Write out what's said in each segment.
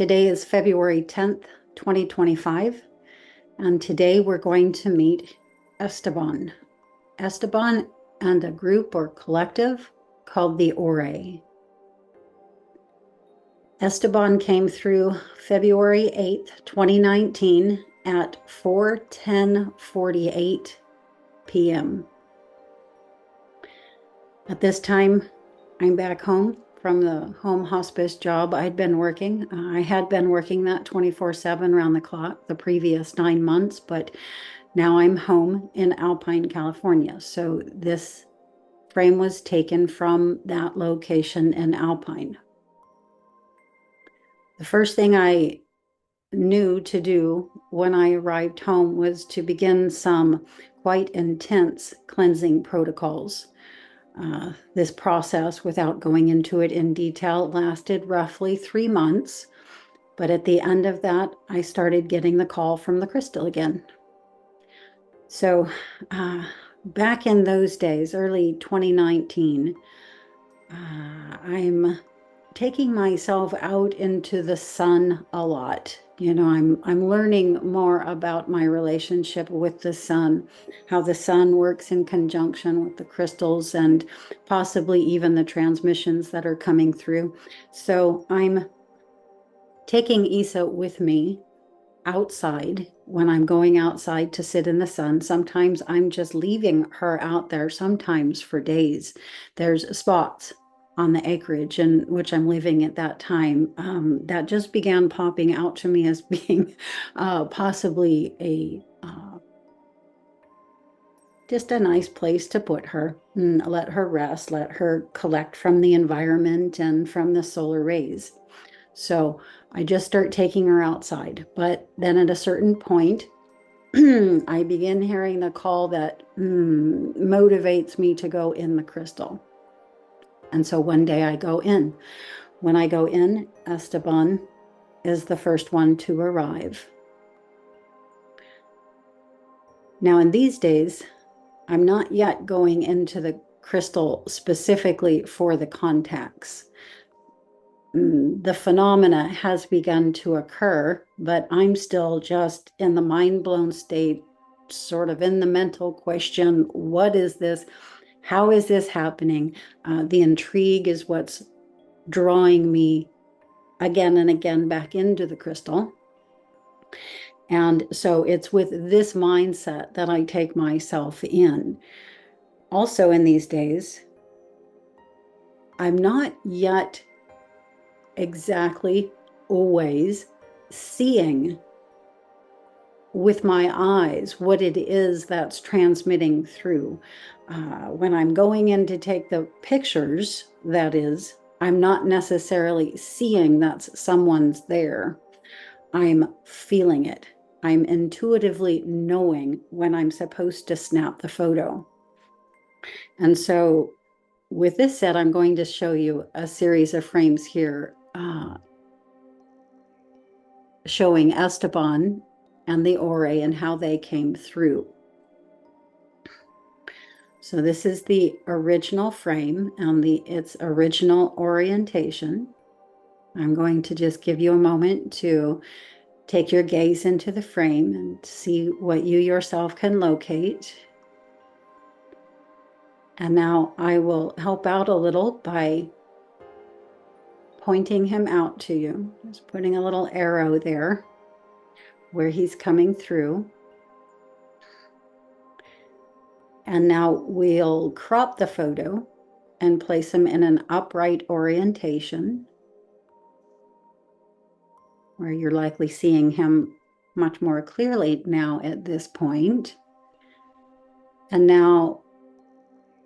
Today is February 10th, 2025, and today we're going to meet Esteban. Esteban and a group or collective called the Orae. Esteban came through February 8th, 2019 at 4:10:48 p.m. At this time, I'm back home from the home hospice job I'd been working. I had been working that 24/7 around the clock the previous 9 months, but now I'm home in Alpine, California. So this frame was taken from that location in Alpine. The first thing I knew to do when I arrived home was to begin some quite intense cleansing protocols. This process, without going into it in detail, lasted roughly 3 months. But at the end of that, I started getting the call from the crystal again. So back in those days, early 2019, I'm taking myself out into the sun a lot. I'm learning more about my relationship with the sun, how the sun works in conjunction with the crystals and possibly even the transmissions that are coming through. So I'm taking Isa with me outside when I'm going outside to sit in the sun. Sometimes I'm just leaving her out there, sometimes for days. There's spots on the acreage in which I'm living at that time that just began popping out to me as being possibly just a nice place to put her and let her rest, let her collect from the environment and from the solar rays. So I just start taking her outside. But then at a certain point, I begin hearing the call that motivates me to go in the crystal. And so one day I go in. When I go in, Esteban is the first one to arrive. Now, in these days, I'm not yet going into the crystal specifically for the contacts. The phenomena has begun to occur, but I'm still just in the mind-blown state, sort of in the mental question, what is this? How is this happening? The intrigue is what's drawing me again and again back into the crystal. And so it's with this mindset that I take myself in. Also in these days, I'm not yet exactly always seeing with my eyes what it is that's transmitting through. When I'm going in to take the pictures, that is, I'm not necessarily seeing that someone's there. I'm feeling it. I'm intuitively knowing when I'm supposed to snap the photo. And so with this said, I'm going to show you a series of frames here showing Esteban and the Orae and how they came through. So this is the original frame and its original orientation. I'm going to just give you a moment to take your gaze into the frame and see what you yourself can locate. And now I will help out a little by pointing him out to you. Just putting a little arrow there where he's coming through. And now we'll crop the photo and place him in an upright orientation where you're likely seeing him much more clearly now at this point. And now,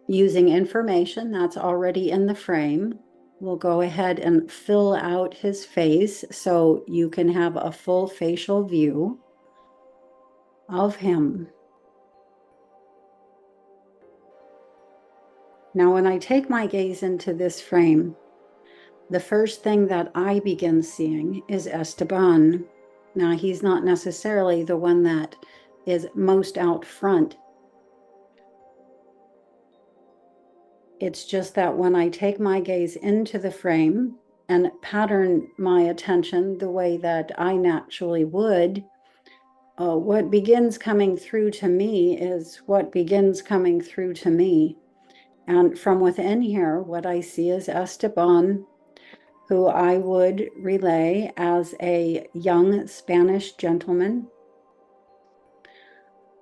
using information that's already in the frame, we'll go ahead and fill out his face so you can have a full facial view of him. Now, when I take my gaze into this frame, the first thing that I begin seeing is Esteban. Now, he's not necessarily the one that is most out front. It's just that when I take my gaze into the frame, and pattern my attention the way that I naturally would, what begins coming through to me is what begins coming through to me. And from within here, what I see is Esteban, who I would relay as a young Spanish gentleman.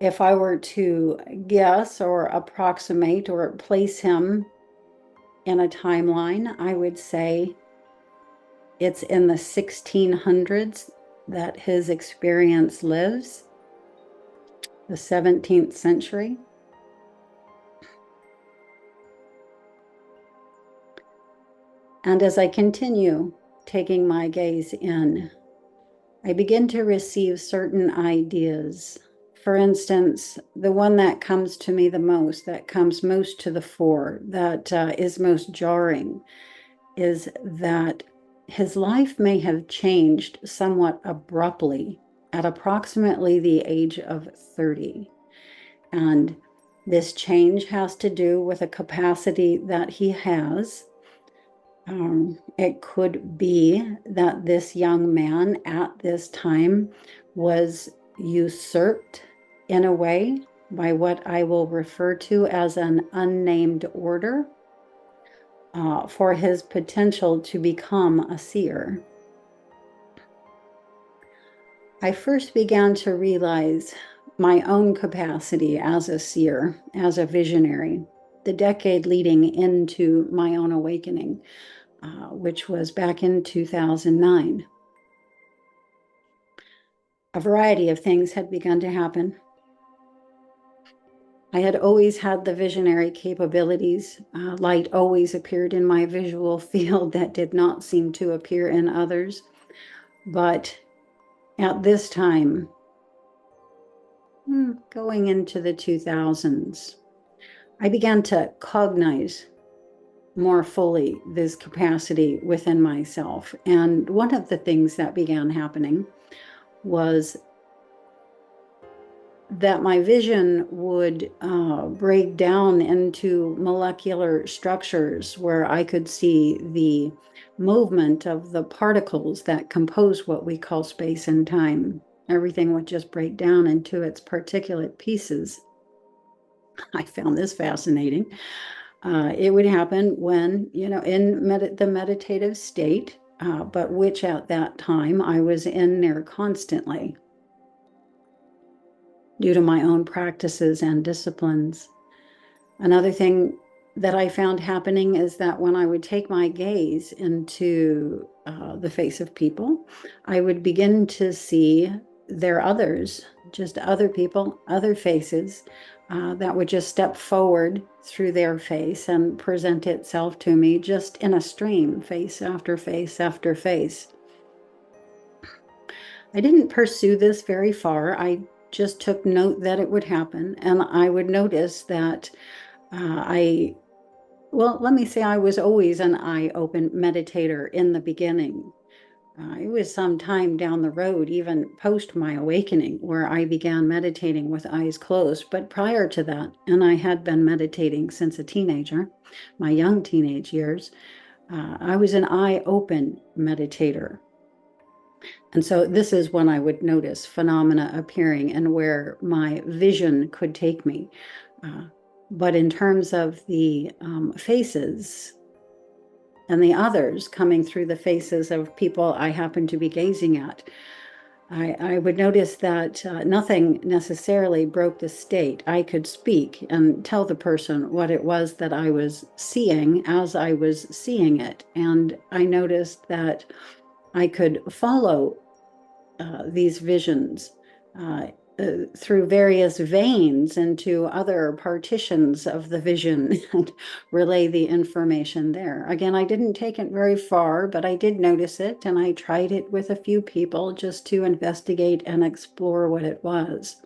If I were to guess or approximate or place him in a timeline, I would say it's in the 1600s that his experience lives, the 17th century. And as I continue taking my gaze in, I begin to receive certain ideas. For instance, the one that comes to me the most, that comes most to the fore, that is most jarring, is that his life may have changed somewhat abruptly at approximately the age of 30. And this change has to do with a capacity that he has. It could be that this young man at this time was usurped in a way by what I will refer to as an unnamed order for his potential to become a seer. I first began to realize my own capacity as a seer, as a visionary, the decade leading into my own awakening, which was back in 2009. A variety of things had begun to happen. I had always had the visionary capabilities. Light always appeared in my visual field that did not seem to appear in others. But at this time, going into the 2000s, I began to cognize more fully this capacity within myself. And one of the things that began happening was that my vision would break down into molecular structures where I could see the movement of the particles that compose what we call space and time. Everything would just break down into its particulate pieces. I found this fascinating. It would happen when, in the meditative state, but which at that time I was in near constantly due to my own practices and disciplines. Another thing that I found happening is that when I would take my gaze into the face of people, I would begin to see their others, just other people, other faces that would just step forward through their face and present itself to me just in a stream, face after face after face. I didn't pursue this very far. I just took note that it would happen, and I would notice that let me say I was always an eye-open meditator in the beginning. It was some time down the road, even post my awakening, where I began meditating with eyes closed. But prior to that, and I had been meditating since a teenager, my young teenage years, I was an eye-open meditator. And so this is when I would notice phenomena appearing and where my vision could take me. But in terms of the faces and the others coming through the faces of people I happen to be gazing at, I would notice that nothing necessarily broke the state. I could speak and tell the person what it was that I was seeing as I was seeing it. And I noticed that I could follow these visions through various veins into other partitions of the vision and relay the information there. Again, I didn't take it very far, but I did notice it, and I tried it with a few people just to investigate and explore what it was.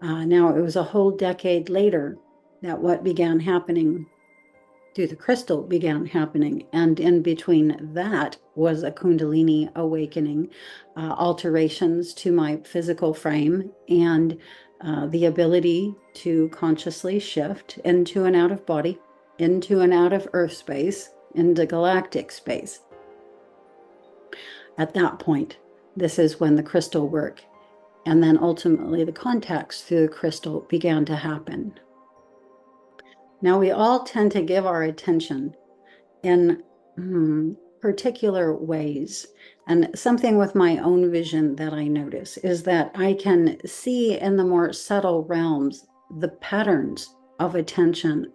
Now, it was a whole decade later that what began happening through the crystal began happening. And in between that was a Kundalini awakening, alterations to my physical frame, and the ability to consciously shift into and out of body, into and out of Earth space, into galactic space. At that point, this is when the crystal work and then ultimately the contacts through the crystal began to happen. Now, we all tend to give our attention in particular ways. And something with my own vision that I notice is that I can see in the more subtle realms the patterns of attention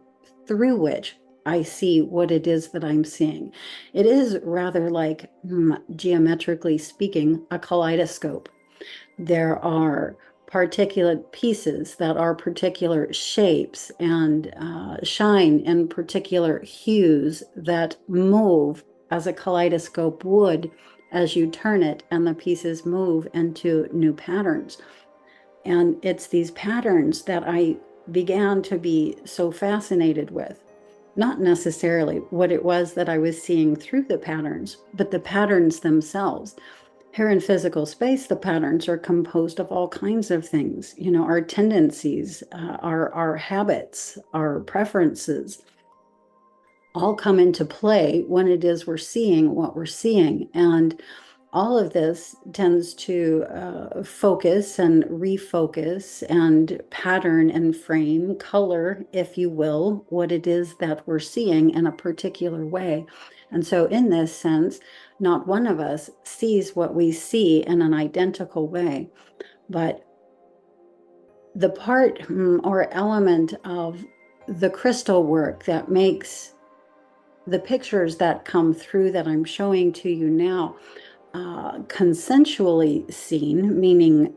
through which I see what it is that I'm seeing. It is rather like, geometrically speaking, a kaleidoscope. There are particulate pieces that are particular shapes and shine in particular hues that move as a kaleidoscope would as you turn it, and the pieces move into new patterns. And it's these patterns that I began to be so fascinated with. Not necessarily what it was that I was seeing through the patterns, but the patterns themselves. Here in physical space, the patterns are composed of all kinds of things, our tendencies, our habits, our preferences, all come into play when it is we're seeing what we're seeing. And all of this tends to focus and refocus and pattern and frame, color, if you will, what it is that we're seeing in a particular way. And so in this sense, not one of us sees what we see in an identical way, but the part or element of the crystal work that makes the pictures that come through that I'm showing to you now consensually seen, meaning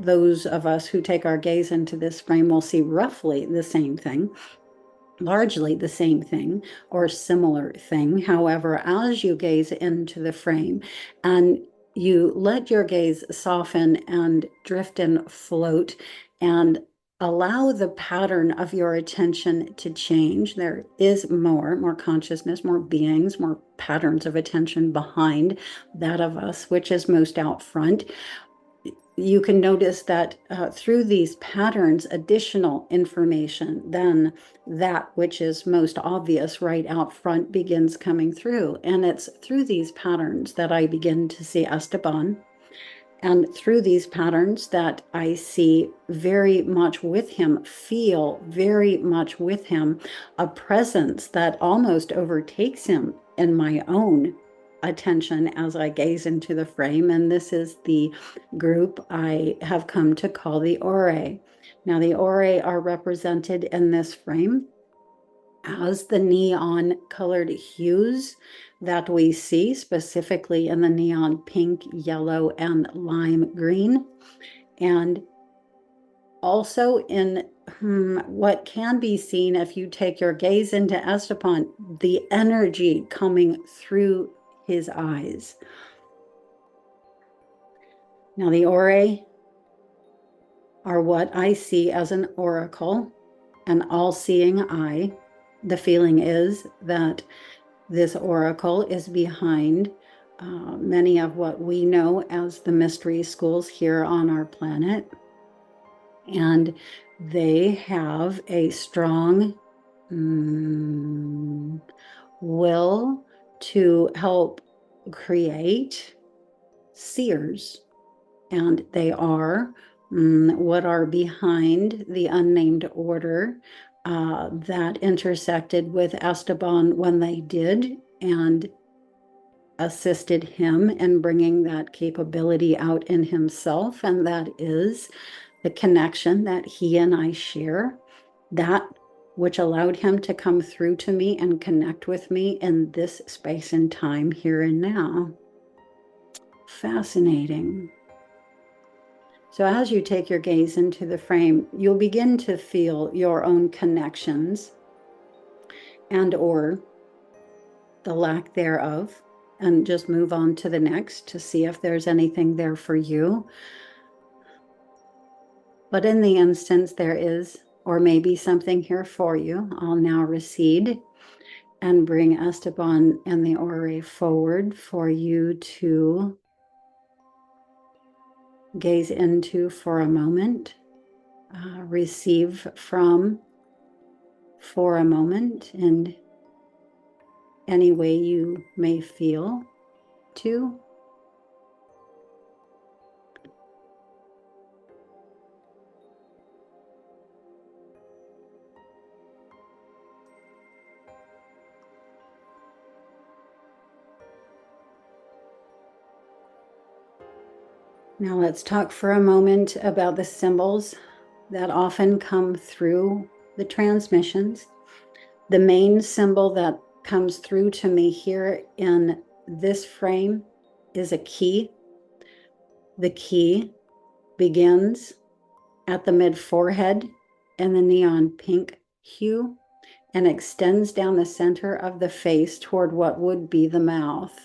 those of us who take our gaze into this frame will see roughly the same thing, largely the same thing or similar thing. However, as you gaze into the frame and you let your gaze soften and drift and float and allow the pattern of your attention to change. There is more consciousness, more beings, more patterns of attention behind that of us, which is most out front. You can notice that through these patterns, additional information than that which is most obvious right out front begins coming through. And it's through these patterns that I begin to see Esteban. And through these patterns that I see very much with him, feel very much with him, a presence that almost overtakes him in my own attention as I gaze into the frame. And this is the group I have come to call the Orae. Now, the Orae are represented in this frame as the neon colored hues that we see, specifically in the neon pink, yellow, and lime green. And also in what can be seen if you take your gaze into Esteban, the energy coming through his eyes. Now, the Orae are what I see as an oracle, an all-seeing eye. The feeling is that this oracle is behind many of what we know as the mystery schools here on our planet. And they have a strong will to help create seers. And they are what are behind the unnamed order that intersected with Esteban when they did and assisted him in bringing that capability out in himself. And that is the connection that he and I share, that which allowed him to come through to me and connect with me in this space and time here and now. Fascinating. So as you take your gaze into the frame, you'll begin to feel your own connections and or the lack thereof, and just move on to the next to see if there's anything there for you. But in the instance there is, or maybe something here for you, I'll now recede and bring Esteban and the Orae forward for you to gaze into for a moment, receive from for a moment in any way you may feel to. Now let's talk for a moment about the symbols that often come through the transmissions. The main symbol that comes through to me here in this frame is a key. The key begins at the mid forehead in the neon pink hue and extends down the center of the face toward what would be the mouth.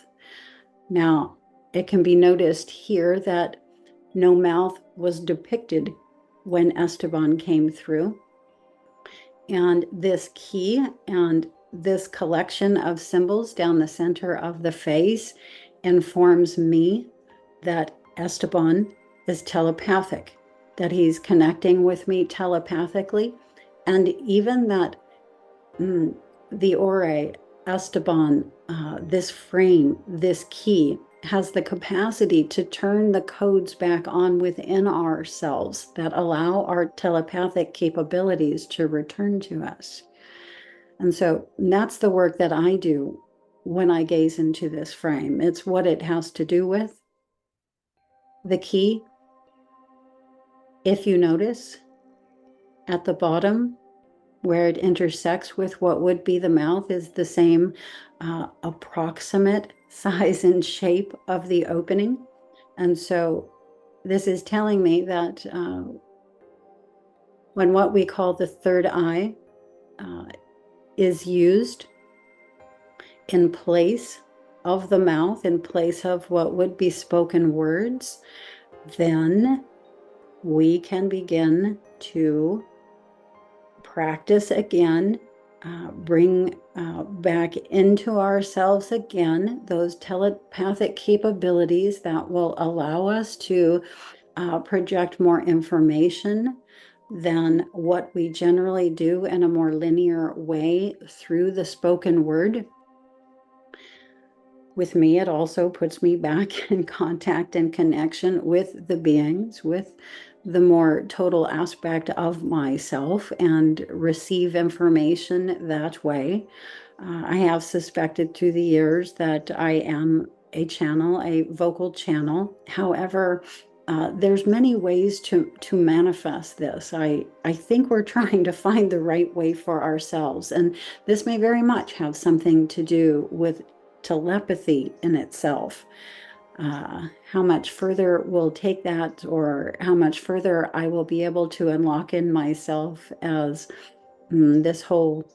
Now, it can be noticed here that no mouth was depicted when Esteban came through. And this key and this collection of symbols down the center of the face informs me that Esteban is telepathic, that he's connecting with me telepathically, and even that the Orae, Esteban, this frame, this key, has the capacity to turn the codes back on within ourselves that allow our telepathic capabilities to return to us. And so that's the work that I do when I gaze into this frame. It's what it has to do with. The key, if you notice, at the bottom, where it intersects with what would be the mouth, is the same approximate size and shape of the opening. And so this is telling me that when what we call the third eye is used in place of the mouth, in place of what would be spoken words, then we can begin to practice again, bring back into ourselves again those telepathic capabilities that will allow us to project more information than what we generally do in a more linear way through the spoken word. With me, it also puts me back in contact and connection with the beings, with the more total aspect of myself, and receive information that way. I have suspected through the years that I am a channel, a vocal channel. However, there's many ways to manifest this. I think we're trying to find the right way for ourselves, and this may very much have something to do with telepathy in itself. How much further we'll take that, or how much further I will be able to unlock in myself as this whole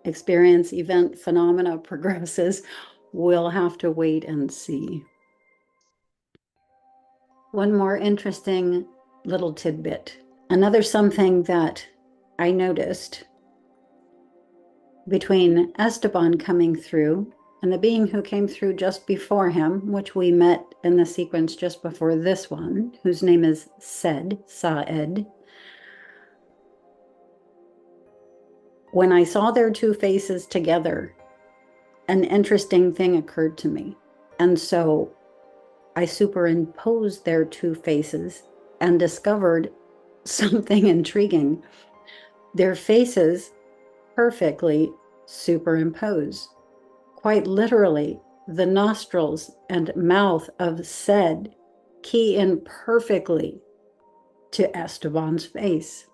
experience, event, phenomena progresses, we'll have to wait and see. One more interesting little tidbit. Another something that I noticed between Esteban coming through and the being who came through just before him, which we met in the sequence just before this one, whose name is Saed. When I saw their two faces together, an interesting thing occurred to me. And so I superimposed their two faces and discovered something intriguing. Their faces perfectly superimpose. Quite literally, the nostrils and mouth of Said key in perfectly to Esteban's face.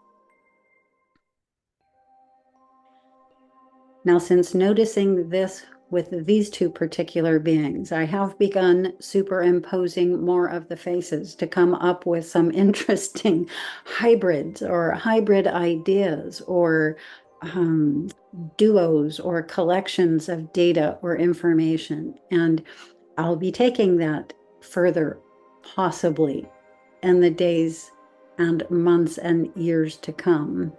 Now, since noticing this with these two particular beings, I have begun superimposing more of the faces to come up with some interesting hybrids or hybrid ideas, or duos or collections of data or information. And I'll be taking that further, possibly in the days and months and years to come.